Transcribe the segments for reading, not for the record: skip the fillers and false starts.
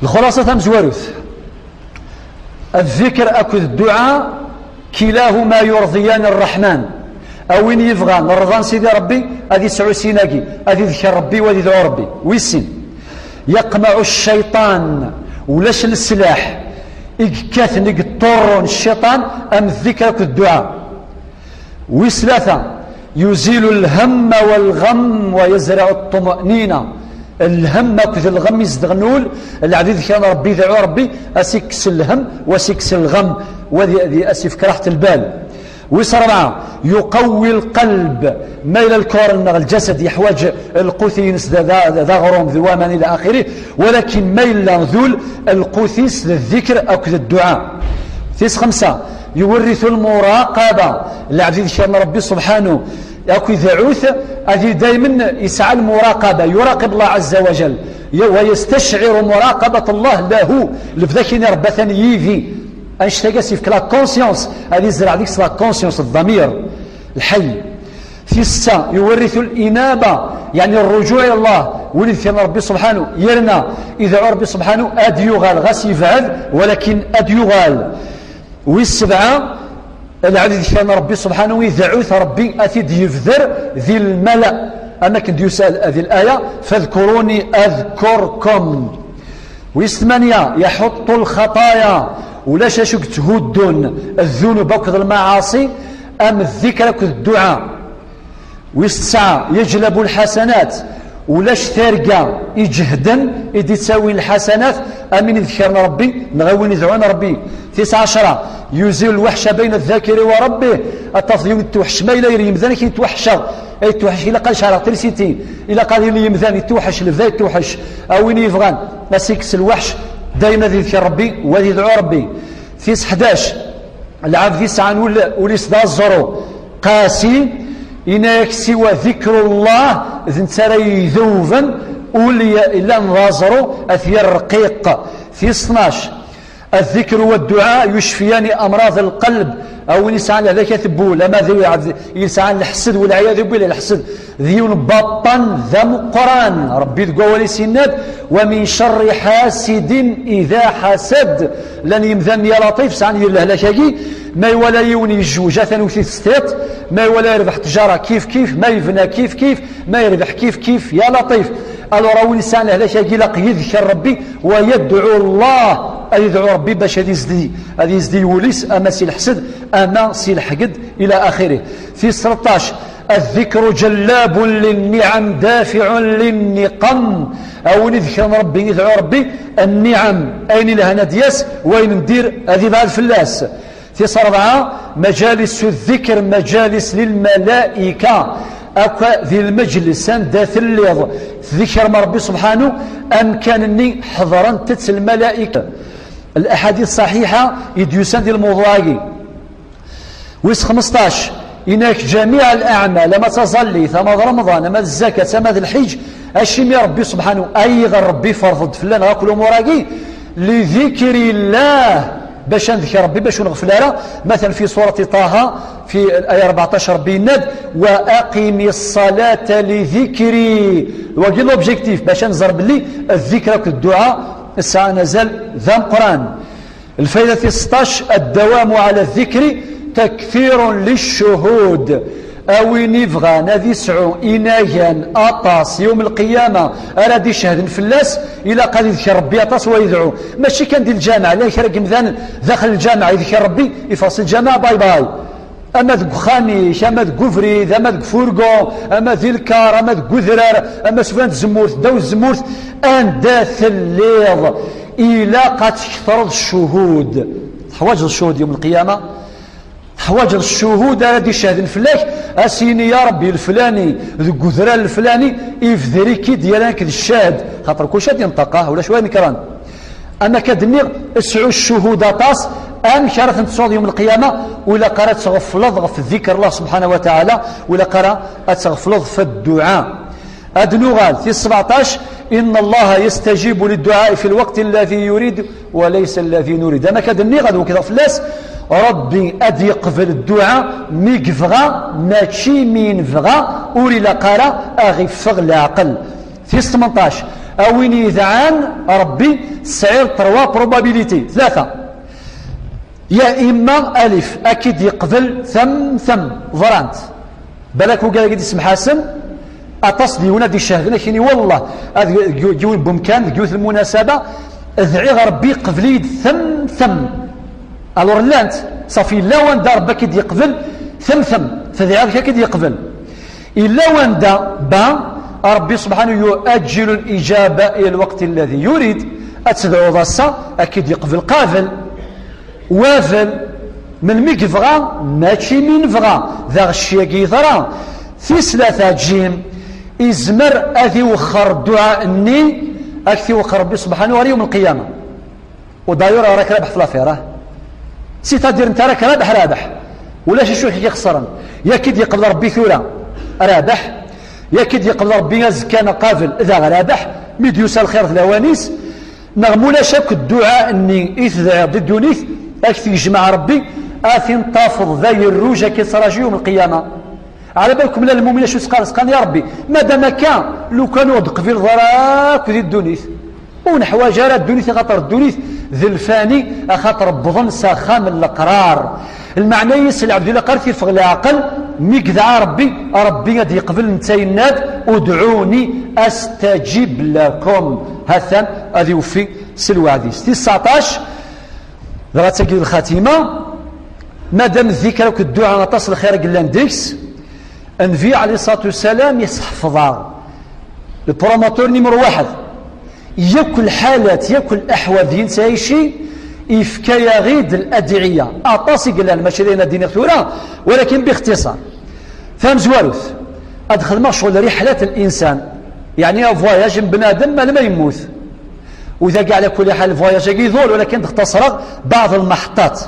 الخلاصة مزواروث الذكر أكد الدعاء كلاهما يرضيان الرحمن أوين يبغى نرضان سيدي ربي هذه سعو سيناكي هذه ذكر ربي وهذه دعاء ربي ويسن يقمع الشيطان ولاش السلاح إكاثن يقطرون الشيطان أم الذكر أكد الدعاء وثلاثة يزيل الهم والغم ويزرع الطمأنينة الهم كذا الغم يزدغنول العديد كان ربي دعو ربي أسيكس الهم وسيكس الغم وذي أسيف كراحة البال وسرعة يقوي القلب ميل الكور الجسد يحوج القوثينس ذا غروم ذوامان إلى آخره ولكن ميل ذول القوثيس للذكر أو كذا الدعاء خمسة يورث المراقبة العديد كان ربي سبحانه ياكو ذعوث هذه دائما يسعى المراقبة يراقب الله عز وجل ويستشعر مراقبة الله له لفذاكين ربا ثاني يفي انشتاقاسي في لا كونسيونس هذه زرع ديك لا كونسيونس الضمير الحي في السا يورث الإنابة يعني الرجوع إلى الله ولد في ربي سبحانه يرنا إذا ربي سبحانه أد يغال غاس يفعل ولكن أد يغال والسبعة العديد كان ربي سبحانه يذعوث ربي أثيد يفذر ذي الملأ أما كنت يسأل هذه الآية فاذكروني أذكركم والثمانية يحط الخطايا ولا شاشك تهدون الذنوب وكذ المعاصي أم الذكر وكذ الدعاء والتسعة يجلب الحسنات ولاش ثارقة يجهدا إذا تساوي الحسنات أمين ذكرنا ربي نغوين يدعون ربي 19 يزيل الوحشة بين الذاكر وربه التفضيل يتوحش ما إلا يمذان كي يتوحش يتوحش إلا قال شعر تلسيتي إلا قال لي يمذان يتوحش لفذا يتوحش أوين يفغان مسيكس الوحش دائما ذكر ربي وذي يدعو ربي 11 العبد يسعى وليصدى زوروا قاسي إنك سوى ذكر الله ذن ترى ذوبا أولي إلا نظروا أثير رقيق في 12 الذكر والدعاء يشفيان أمراض القلب أو يسعى لذلك يثبوا لما ذي يسعى الحسد والعياذ بالله الحسد ذيون بطن ذا مقران ربي ذقوى سناد ومن شر حاسد إذا حسد لن يمذن يا لطيف سعني الله لكي ما ولا يوني جوجة وثي ستيت ما ولا يربح تجارة كيف ما يفنى كيف ما يربح كيف يا لطيف ألو راو الإنسان هذا شيء لق يذكر ربي ويدعو الله يدعو ربي باش هذه يزدي وليس أما سي الحسد أما سي الحقد إلى آخره في 13 الذكر جلاب للنعم دافع للنقم أو نذكر ربي ندعو ربي النعم أين لها ندياس وين ندير هذه بعد الفلاس في 4 مجالس الذكر مجالس للملائكة أكا ذي المجلس داث الليض ذكر ما ربي سبحانه أم كانني حضرا تتس الملائكة الأحاديث الصحيحة يديوسان دي الموضوعي ويس 15 إنك جميع الأعمال لما تصلي ثم رمضان ما الزكاة ثم الحج أشم يا ربي سبحانه أيضا ربي فرض فلان غاكل مراقي لذكر الله باش نذكر ربي باش نغفلها مثلا في سورة طه في الآية 14 ربي الند وأقم الصلاة لذكري وقيل الأوبجيكتيف باش نزرب لي الذكر الدعاء الساعة نزل ذا قرآن الفائدة في 16 الدوام على الذكر تكثير للشهود أو نبغى نذي سعو إنايان أطاس يوم القيامة أراد يشهد فلاس إلى قد يذكر ربي أطاس ويدعو ماشي كان دي الجامعة لا يخرج مثلا داخل الجامعة يذكر ربي يفصل الجامعة باي باي أما ذك خانيش أما ذك قفري أما ذك فورقو أما ذي الكار أما ذك قذرار أما سفان الزمورث داو الزمورث أن داث الليض إلى قد كثر الشهود حواج الشهود يوم القيامة حواج الشهود هذه شاهد فلاك اسيني يا ربي الفلاني ذو قذران الفلاني يفذريكي ديالك الشاهد خاطر كل شاد ينطقه ولا شويه نكران انا كدني اسعوا الشهود طاس ام شرف تصعد يوم القيامه ولا قرات تغفلض في الذكر الله سبحانه وتعالى ولا قرا تغفلض في الدعاء ادنوغال في 17 ان الله يستجيب للدعاء في الوقت الذي يريد وليس الذي نريد انا كدني غدو كذا فلاس ربي أدي يقبل الدعاء ميقفغا ماشي مين فغا أولي لقارا أغفغ العقل في 18 أوين يذعان ربي سعير 3 بروبابيليتي 3. يا إما ألف أكيد يقبل ثم ضرانت بالك وقال قد اسم حسن أتصلي ونادي الشهد لكن والله جون بمكان جوث المناسبة ادعي ربي قبليد ثم الور لانت صافي لا وان دا ربك كد يقبل ثم فذعك كد يقبل إلا وان دا با ربي سبحانه يؤجل الإجابة إلى الوقت الذي يريد أتدعو ضصة أكيد يقبل قافل وافل من ميكفغا ماشي من فغا ذا الشيء يضرا في 3 جيم إزمر أذي وخر الدعاء الني أكثي وخر ربي سبحانه يوم القيامة ودايرة راك رابح في لافيرة سيتادير انت راك رابح ولا شو حكي خسرا يا كيد يقبل ربي ثورة رابح يا كيد يقبل ربي زكانا قافل إذا رابح ميديوس الخير في الأوانيس نغمولا شاك الدعاء اني إثذع ضدونيث أكثي يجمع ربي آثن تافض ذي الروجة كيصراجي يوم القيامة على بالكم لا المؤمنين شو سقان يا ربي مادام كان لو كانوا قبل ضراك ذي الدونيث ونحو جارة الدونيث خاطر الدونيث ذي الفاني خاطر بظن ساخام الأقرار المعنى يسأل عبد الله قال في العقل ميكذا ربي غادي يقبل نتاينات ادعوني استجب لكم هثا هذه وفي سلوى حديث 19 غاتسقي الخاتمه مادام الذكر والدعاء تصل خير قلان ديكس النبي عليه الصلاه والسلام يحفظها البروموتور نيمرو 1 ياكل حالات ياكل احوال ينسى شيء إفكايا غيد الأدعية أعطاسي قلال ماشي لينا دينا ثورة ولكن باختصار فهم زواروث أدخل ما شغل رحلة الإنسان يعني فواياج بنادم ما يموت وإذا قاع على كل حال فواياج يذول ولكن تختصر بعض المحطات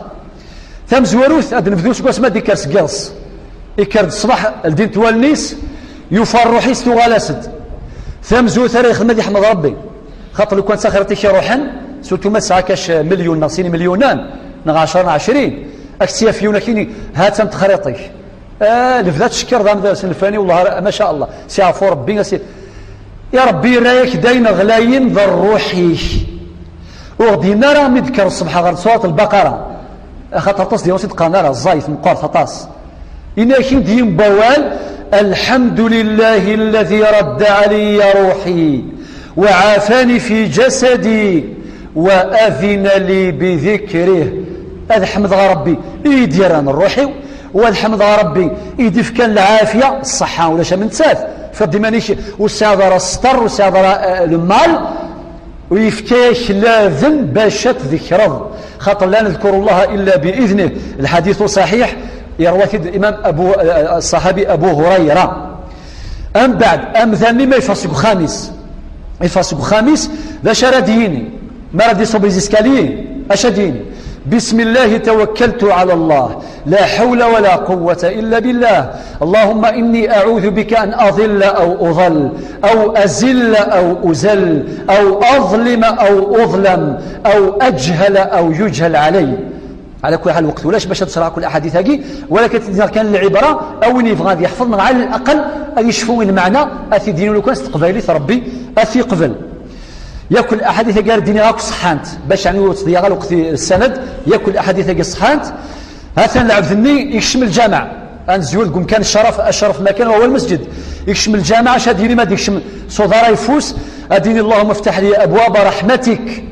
فهم زواروث أدن فدوس قوس ديكر سقرس إكرد الصباح الدين توالنيس يفرح يستغالسد فهم زواروث ريخ المدي حمد ربي خاطر لو كان ساخرتي شي روحا سوتو ما ساعه كاش مليون ناقصين مليونان 10 20 اكسيا فيونا كيني هات تخريطي لفذات شكر ذا الفاني والله ما شاء الله سيعفو ربي يا ربي رايك داين غلاين ذا الروحي وغدينا راه مذكر الصبح غير سوره البقره خاطر تصدي وسط قناه الزايف مقار خطاس إنا كي ديم بوال الحمد لله الذي رد علي روحي وعافاني في جسدي وأذن لي بذكره هذا حمد ربي يدير أنا روحي والحمد ربي يدف كان العافية الصحة ولا شيء من تساف فديمانيش وسادر السطر وسادر المال ويفتاش لاذن باش تذكره خاطر لا نذكر الله إلا بإذنه الحديث صحيح يروى الإمام الصحابي أبو هريرة أم بعد أم ذني ما يفسق خامس ذا شرديني ما ردي صوب زيسكالي أشديني بسم الله توكلت على الله لا حول ولا قوة إلا بالله اللهم إني أعوذ بك أن أضل أو أضل أو أزل أو أزل أو أظلم أو أظلم أو أجهل أو يجهل علي على كل حال وقت ولاش باش تسرع كل الاحاديث هذه ولكن كان العبره او يبغى يحفظنا على الاقل يشفوا المعنى اثي دينو لو كان استقبالي ربي اثي قبل ياكل الاحاديث قال ديني راك صحانت باش يعني وقت وقت السند ياكل الاحاديث قال صحانت هذا العبد الني يشمل الجامع انزول قم كان الشرف مكان هو المسجد يشمل الجامع اش ديني ما يشمل صدار يفوس اديني اللهم افتح لي ابواب رحمتك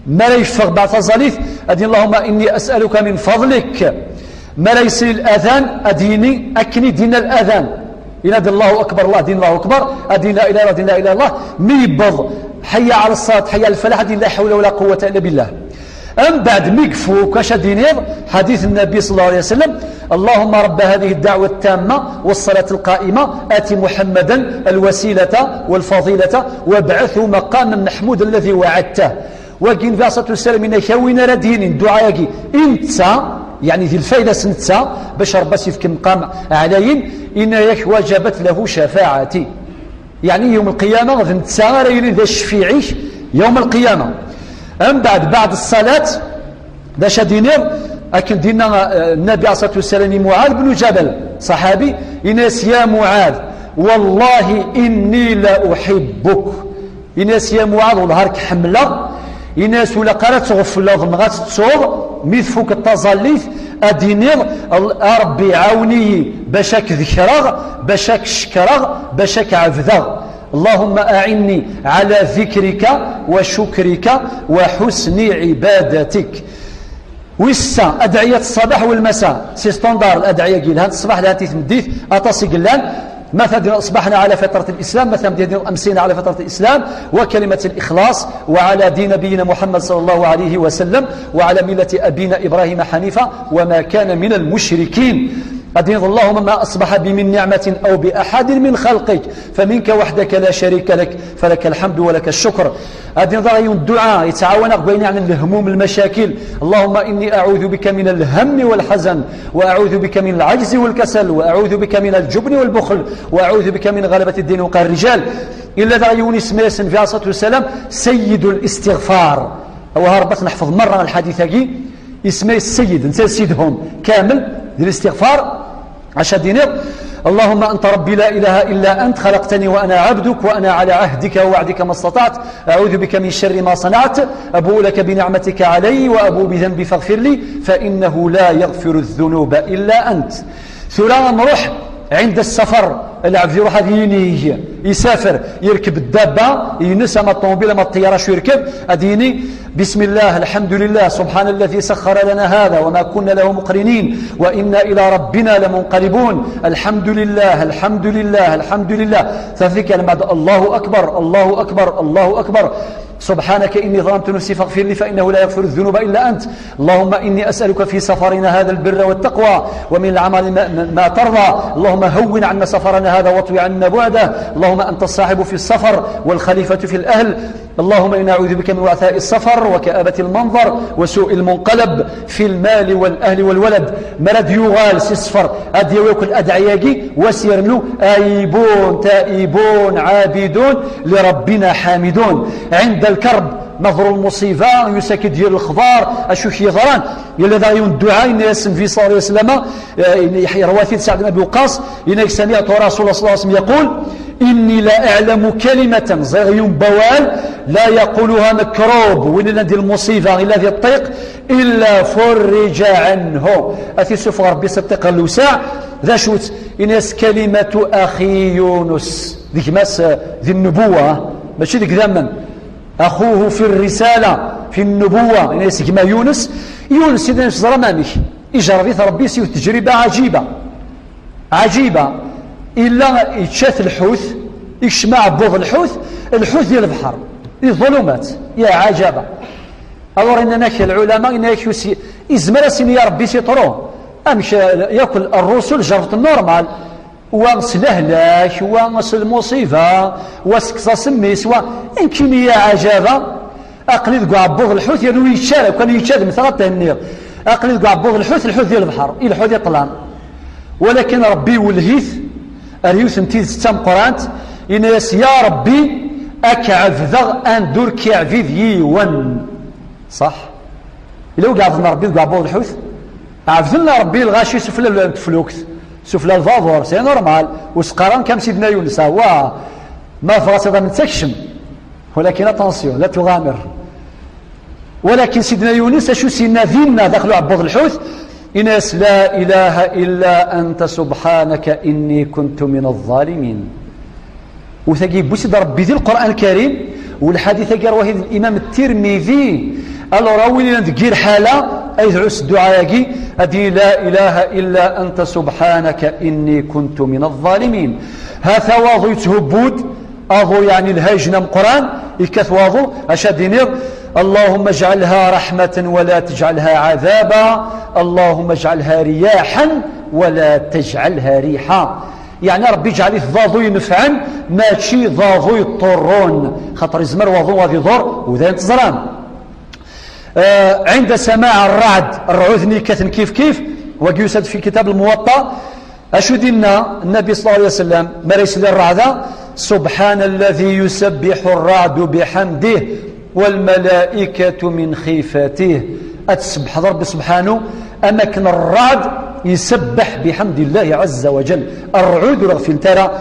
ما لا يشفق بعد تظاليث أدين اللهم إني أسألك من فضلك ما لا يصير الأذان أديني أكني دين الأذان ينادي الله أكبر الله دين الله أكبر أدين لا إله إلا دين لا إله إلا الله ميبض حي على الصلاة حي على الفلاح دين لا حول ولا قوة إلا بالله أم بعد ميقفو كاش دينير حديث النبي صلى الله عليه وسلم اللهم رب هذه الدعوة التامة والصلاة القائمة آتي محمدا الوسيلة والفضيلة وابعثه مقاما محمود الذي وعدته وكين في عصة السلام إن كوين ردين الدعاء انت يعني ذي الفائدة سنتسا باش ربا يفك مقام علين إن يك وجبت له شفاعتي يعني يوم القيامة غادي نتسا رايلين ذا الشفيعي يوم القيامة أم بعد الصلاة ذا شدينير أكن دينا النبي عليه الصلاة والسلام معاذ بن جبل صحابي إناس يا معاذ والله إني لا أحبك الناس يا معاذ ظهرك حملة الناس ولا قالت تغفل ضمغات تصوب ميث فوق التظليث أدينير ربي عاوني باشاك ذكرغ باشاك شكرغ باشاك عبدغ اللهم أعني على ذكرك وشكرك وحسن عبادتك. ويسا أدعية الصباح والمساء سي ستاندار الأدعية قيلها الصباح لها تيثمديث أطاسي قلان مثلا أصبحنا على فترة الإسلام مثلا أمسينا على فترة الإسلام وكلمة الإخلاص وعلى دين نبينا محمد صلى الله عليه وسلم وعلى ملة أبينا إبراهيم حنيفا وما كان من المشركين. أدين اللهم ما أصبح بمن نعمة أو بأحد من خلقك فمنك وحدك لا شريك لك فلك الحمد ولك الشكر. أدين ضغي الدعاء يتعاون بين عن الهموم المشاكل اللهم إني أعوذ بك من الهم والحزن وأعوذ بك من العجز والكسل وأعوذ بك من الجبن والبخل وأعوذ بك من غلبة الدين وقهر الرجال. إلا ضغي اسمه في عليه الصلاة والسلام سيد الاستغفار وهربت نحفظ مرة الحديث هكي اسمه السيد انت سيدهم كامل الاستغفار عشان دينير اللهم أنت ربي لا إله إلا أنت خلقتني وأنا عبدك وأنا على عهدك ووعدك ما استطعت أعوذ بك من شر ما صنعت أبوء لك بنعمتك علي وأبوء بذنبي فاغفر لي فإنه لا يغفر الذنوب إلا أنت. ثلاثة نروح عند السفر العبد يروح هذه يسافر يركب الدابة ينسى ما الطوموبيل ما الطيارة شو يركب أديني بسم الله الحمد لله سبحان الذي سخر لنا هذا وما كنا له مقرنين وإنا إلى ربنا لمنقلبون الحمد لله الحمد لله الحمد لله. ثلاث كلمات الله أكبر الله أكبر الله أكبر سبحانك إني ظلمت نفسي فاغفر لي فإنه لا يغفر الذنوب إلا أنت. اللهم إني أسألك في سفرنا هذا البر والتقوى ومن العمل ما ترضى اللهم هون عنا سفرنا هذا واطوي عنا بعده اللهم أنت الصاحب في السفر والخليفة في الأهل اللهم إنا نعوذ بك من وعثاء السفر وكآبة المنظر وسوء المنقلب في المال والأهل والولد. مرد يغال سفر أدي ويكل أدعياجي وسيرنو آيبون تائبون عابدون لربنا حامدون. عند الكرب نظر المصيبة يسكت ديال الخضار أشوك يظران يلا دايون الدعاء إن يسم في صلى الله عليه وسلم يحيى رواثيل سعد بن أبي وقاص إنك سمعت رسول الله صلى الله عليه وسلم يقول إني لا أعلم كلمة زغيون بوال لا يقولها مكروب وإن دي المصيبة إلا ذي الطيق إلا فرج عنه أثي سوف ربي صدق اللوساع ذا شوت إنس كلمة أخي يونس ذيك ماس ذي النبوة ماشي ذيك ذمن أخوه في الرسالة في النبوة إنس كما يونس سيدنا زرمامي إجربيث ربي سيو تجربة عجيبة إلا يتشاث الحوث يشمع بوض الحوث ديال البحر الظلمات يا عجبة. أور إننا العلماء إننا إزمر سيني يا ربي سيطروه أمشي يأكل الرسل جرت النورمال وسلهلاك ومس المصيبة وسكساس الميس وإنكين يا عجبة أقليد قاع بوض الحوث ينو يتشارك وكان يتشارك مثلا النير أقليد قاع بوض الحوث ديال البحر الحوث يطلان ولكن ربي والهيث أريوث نتيز تام قرانت إناس يا ربي أكعفذغ أن دور كعفذ يون صح إلا وقعفنا ربي وقع بوض الحوث عفذنا ربي الغاشي سفلا الفلوكت سفلا الفافور سي نورمال وسقران كم سيدنا يونس هو ما فرص هذا من تكشم ولكن اتنسيون لا تغامر ولكن سيدنا يونس شو سينا ذينا دخلوا عبوض الحوث إناس لا إله إلا أنت سبحانك إني كنت من الظالمين. وثقيب بسيد ربي ذي القرآن الكريم والحديث قال وهي الإمام الترمذي الراوي لندقير حالة أيدعس الدعاء أدي لا إله إلا أنت سبحانك إني كنت من الظالمين. هذا واضو يتهبود أضو يعني الهاجنا من القرآن إكث واضو أشادينير اللهم اجعلها رحمة ولا تجعلها عذابا اللهم اجعلها رياحا ولا تجعلها ريحا. يعني ربي يجعل الضاضو ينفعا ماشي ضاضو يضطرون خاطر يزمر وضو غادي يضر وذا ينتظران. عند سماع الرعد الرعوذني كثن كيف ويسد في كتاب الموطأ أشو دينا النبي صلى الله عليه وسلم مريس للرعد سبحان الذي يسبح الرعد بحمده والملائكة من خيفته أتسبح ربي سبحانه أمكن الرعد يسبح بحمد الله عز وجل. الرعود رغفل ترى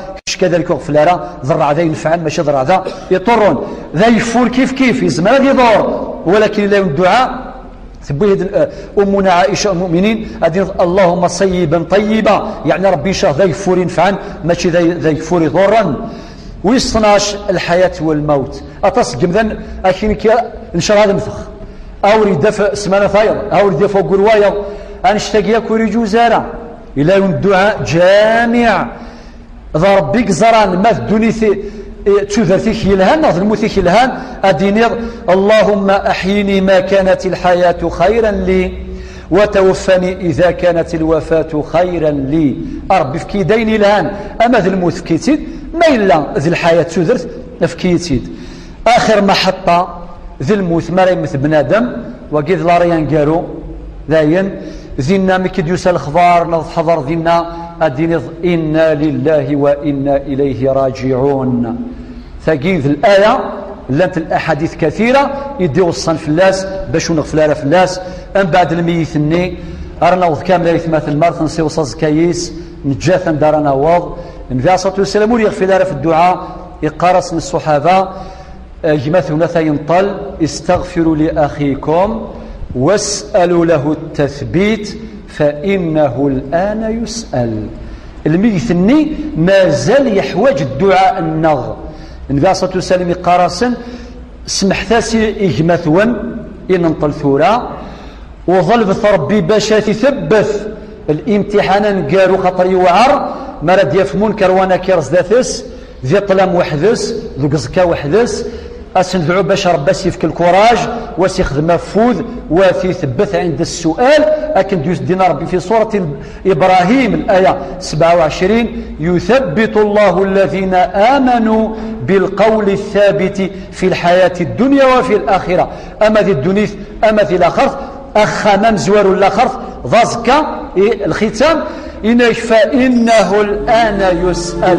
كذلك غفلارا ذرع ذا ينفع ماشي ذرع ذا يطرون ذا يفور كيف يزمر هذا يدور، ولكن لا الدعاء ثبوه أمنا عائشة المؤمنين اللهم صيبا طيبا، يعني ربي شاه ذا يفور ينفعا ماشي ذا يفور يضرا. ويصناش الحياة والموت أتصقم ذن أكين كيا نشر هذا مثخ أو ردف سمانة ثاير أو ردف قروايا أنشتاقيا كوري جوزارا إلى الدعاء جامع ذا ربك زران ما الدنيا تذرتك يلهان نظر الموتك يلهان أدينير اللهم أحيني ما كانت الحياة خيرا لي وتوفني إذا كانت الوفاة خيرا لي. ربي في كيدين يلهان أما ذا الموت في كيتيد ما إلا ذي الحياة تذرت في كيتيد. آخر محطة ذي الموت ما يمث بنادم وقيد لاريان قالوا ذاين ذينا مكد يسال الخبار نض حضر ذينا أدين إنا لله وإنا إليه راجعون. ثقيل ذي الآية لانت الأحاديث كثيرة يديو الصنف اللاس باش نغفلها في اللاس أم بعد الميت الني أرنا وض كامل يثمات المرث نسي وصاز كيس نجاثا دارنا وض النبي صلى الله عليه وسلم يغفلها في الدعاء يقارس من الصحابة جماثنا ثينطل استغفروا لأخيكم واسألوا له التثبيت فإنه الآن يسأل. الميثني ما زال يحوج الدعاء النغ. النبي صلى الله عليه وسلم قارسا سمحتاسي إجمثون إننطل ثورا وظل ربي باش تثبث الامتحان نقارو خطر يوعر مرد يفمون كروانا كيرز ذاتس ذي طلام وحدس ذو قزكا وحدس أسندعو باش رباس يفك الكوراج وسيخدم مفوذ وفي ثبت عند السؤال. أكن ديوس دينا ربي في سورة إبراهيم الآية 27 يثبت الله الذين آمنوا بالقول الثابت في الحياة الدنيا وفي الآخرة. أما ذي الدنيا أما ذي الآخرة أخامام زوار الآخرة ضازكا الختام فإنه الآن يسأل.